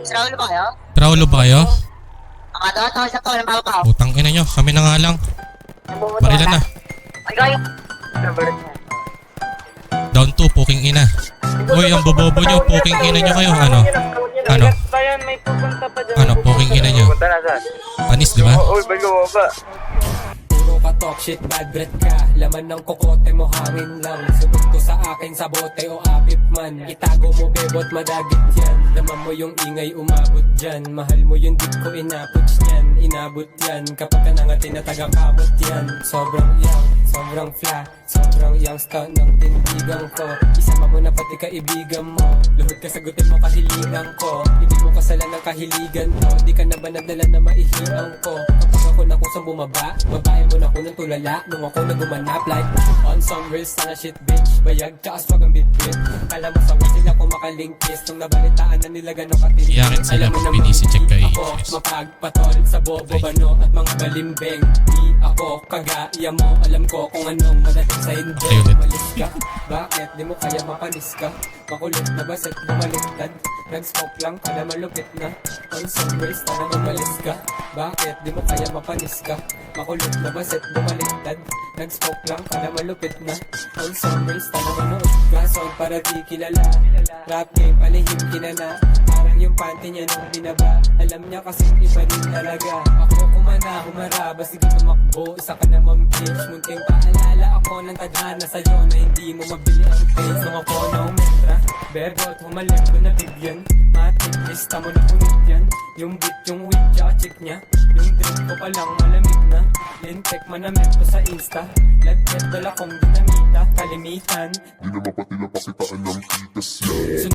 Sa Raulo ba kayo? Traulo ba kayo? Ang ato, ito, sa to, ng babaw. Utang ina nyo, kami na nga lang. Barilan na. Ay, kayo. Down 2, puking ina. Uy, ang bobobo nyo, puking ina nyo kayo. Ano? Ano? May pupunta pa dyan. Ano, puking ina nyo? Panis, di ba? Uy, bago ba? Puro ka talk shit, bad breath ka. Laman ng kokote mo, hangin lang. Sunod ko sa akin sa bote o apit man. Itago mo bebot, madagit yan. Laman mo yung ingay, umabot dyan. Mahal mo yung dip ko, inaputs yan. Inabot yan, kapag ka nangati na taga-kamot yan. Sobrang young, sobrang flat. Sobrang young stunt ng tindigan ko. Isama mo na pati kaibigan mo. Luhod ka sagutin mo kahiligan ko. Hindi mo kasalan ng kahiligan ko. Di ka na ba nagdala na maihiang ko? Kapag ako na kusang bumaba, babae mo na ko ng tulala. Nung ako na gumanap like on some real sana shit bitch. Bayag tsaka swag ang bit-bit. Kala mo sa world sila ko makalingkis. Nung nabalitaan na nila gano'ng katinig. Iyakin sila pag pinisi-check kay Ako mapagpatol sa bobo bano at mga balimbing. Di ako kagaya mo. Alam ko kung anong madating sa hindi. Ayun, ulit. Malis ka, bakit di mo kaya mapanis ka? Makulit na ba set bumaliktad? Nag-scope lang ka na malupit na. On some race na naman malis ka. Bakit di mo kaya mapanis ka? Makulit na ba set bumaliktad? Nag-scope lang ka na malupit na. On some race na naman nood ka. Sound para di kilala. Rap game palihim kinana. Parang yung panty niya nung binaba. Alam niya kasing iba din talaga. Ako kumana, humaraba, sige tumakbo. Isa ka naman bitch. Munting paalala ako ng tadhana sa'yo na hindi mo mabili ang face. Nung ako na umetra, bebot, humalit ko na bigyan. Matik, lista mo na punit yan. Yung beat, yung weed, tsaka chick niya. Yung drink ko palang malamig na. Lintek manamit ko sa Insta. Lagpet, dala kong dinamita. Kalimitan. Di naman pati lang pakitaan ng tikas yan.